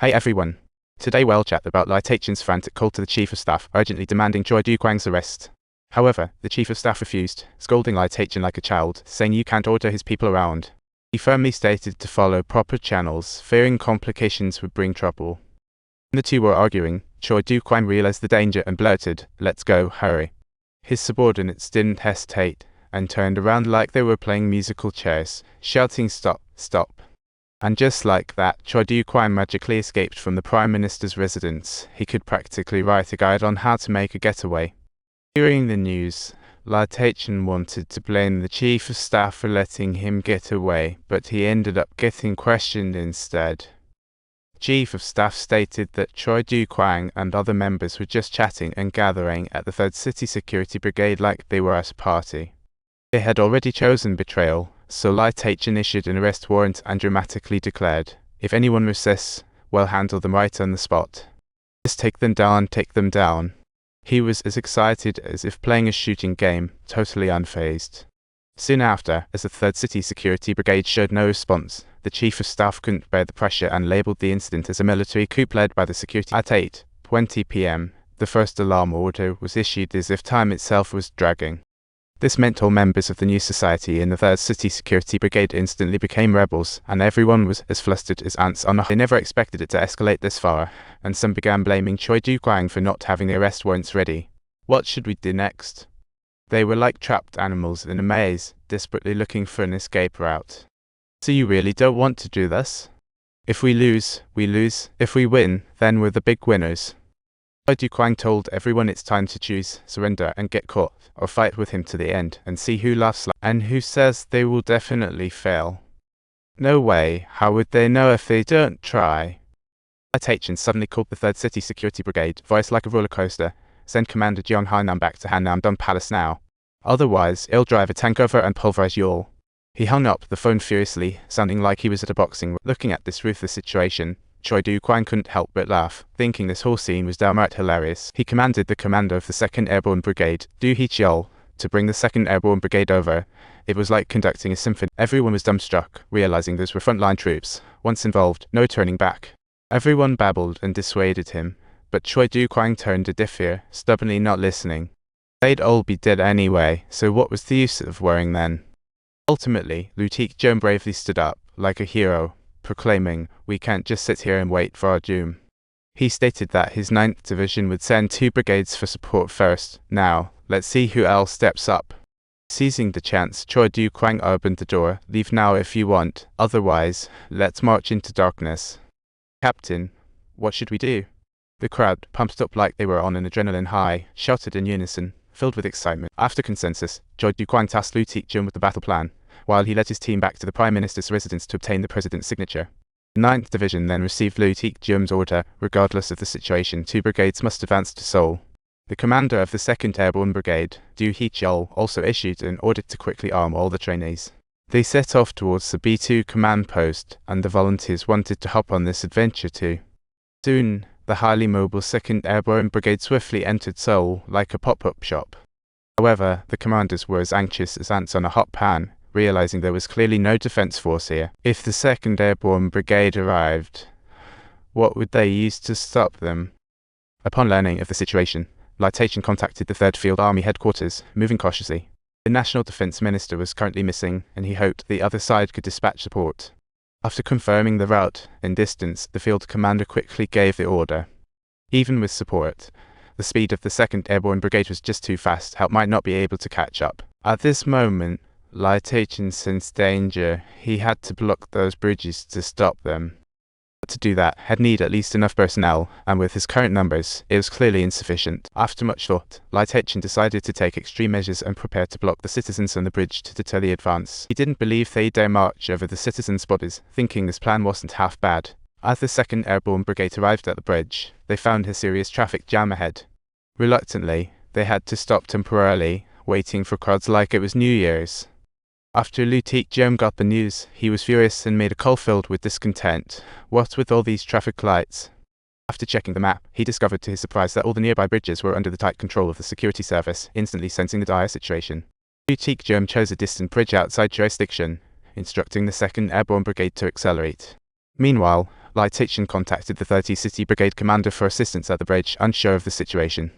Hey everyone. Today we'll chat about Taichen's frantic call to the Chief of Staff, urgently demanding Choi Douguang's arrest. However, the Chief of Staff refused, scolding Taichen like a child, saying you can't order his people around. He firmly stated to follow proper channels, fearing complications would bring trouble. When the two were arguing, Choi Douguang realized the danger and blurted, "Let's go, hurry." His subordinates didn't hesitate, and turned around like they were playing musical chairs, shouting "Stop, stop." And just like that, Choi Douguang magically escaped from the Prime Minister's residence. He could practically write a guide on how to make a getaway. Hearing the news, Taichen wanted to blame the Chief of Staff for letting him get away, but he ended up getting questioned instead. The Chief of Staff stated that Choi Douguang and other members were just chatting and gathering at the 3rd City Security Brigade like they were at a party. They had already chosen betrayal, so Taichen issued an arrest warrant and dramatically declared, "If anyone resists, we'll handle them right on the spot. Just take them down, take them down." He was as excited as if playing a shooting game, totally unfazed. Soon after, as the 3rd City Security Brigade showed no response, the Chief of Staff couldn't bear the pressure and labeled the incident as a military coup led by the security. At 8:20 p.m., the first alarm order was issued as if time itself was dragging. This meant all members of the new society in the 3rd City Security Brigade instantly became rebels, and everyone was as flustered as ants on a hive. They never expected it to escalate this far, and some began blaming Choi Douguang for not having the arrest warrants ready. What should we do next? They were like trapped animals in a maze, desperately looking for an escape route. So you really don't want to do this? If we lose, we lose. If we win, then we're the big winners. Choi Douguang told everyone it's time to choose, surrender and get caught, or fight with him to the end, and see who laughs and who says they will definitely fail. No way, how would they know if they don't try? Taichen suddenly called the 3rd City Security Brigade, voice like a roller coaster. "Send Commander Jiang Hainan back to Hannam Palace now. Otherwise, he'll drive a tank over and pulverize you all." He hung up the phone furiously, sounding like he was at a boxing. Looking at this ruthless situation, Choi Douguang couldn't help but laugh, thinking this whole scene was downright hilarious. He commanded the commander of the 2nd Airborne Brigade, Du Hichiol, to bring the 2nd Airborne Brigade over. It was like conducting a symphony. Everyone was dumbstruck, realizing those were frontline troops. Once involved, no turning back. Everyone babbled and dissuaded him, but Choi Douguang turned a deaf ear, stubbornly not listening. They'd all be dead anyway, so what was the use of worrying then? Ultimately, Lieutenant Joan bravely stood up, like a hero, proclaiming, "We can't just sit here and wait for our doom." He stated that his 9th Division would send 2 brigades for support first. "Now, let's see who else steps up." Seizing the chance, Choi Douguang opened the door. "Leave now if you want, otherwise, let's march into darkness." "Captain, what should we do?" The crowd, pumped up like they were on an adrenaline high, shouted in unison, filled with excitement. After consensus, Choi Douguang tasked Lieutenant Joan with the battle plan, while he led his team back to the Prime Minister's residence to obtain the President's signature. The 9th Division then received Lieutenant Joan's order. Regardless of the situation, 2 brigades must advance to Seoul. The commander of the 2nd Airborne Brigade, Du Hichiol, also issued an order to quickly arm all the trainees. They set off towards the B2 command post, and the volunteers wanted to hop on this adventure too. Soon, the highly mobile 2nd Airborne Brigade swiftly entered Seoul like a pop-up shop. However, the commanders were as anxious as ants on a hot pan, realizing there was clearly no defense force here. If the 2nd Airborne Brigade arrived, what would they use to stop them? Upon learning of the situation, Taichen contacted the 3rd Field Army headquarters, moving cautiously. The National Defense Minister was currently missing, and he hoped the other side could dispatch support. After confirming the route and distance, the field commander quickly gave the order. Even with support, the speed of the 2nd Airborne Brigade was just too fast. Help might not be able to catch up. At this moment, Taichen sensed danger. He had to block those bridges to stop them. But to do that, he'd need at least enough personnel, and with his current numbers, it was clearly insufficient. After much thought, Taichen decided to take extreme measures and prepare to block the citizens on the bridge to deter the advance. He didn't believe they'd dare march over the citizens' bodies, thinking this plan wasn't half bad. As the 2nd Airborne Brigade arrived at the bridge, they found a serious traffic jam ahead. Reluctantly, they had to stop temporarily, waiting for crowds like it was New Year's. After Lieutenant Joan got the news, he was furious and made a call filled with discontent. What with all these traffic lights? After checking the map, he discovered to his surprise that all the nearby bridges were under the tight control of the security service, instantly sensing the dire situation. Lieutenant Joan chose a distant bridge outside jurisdiction, instructing the 2nd Airborne Brigade to accelerate. Meanwhile, Taichen contacted the 30th City Brigade commander for assistance at the bridge, unsure of the situation.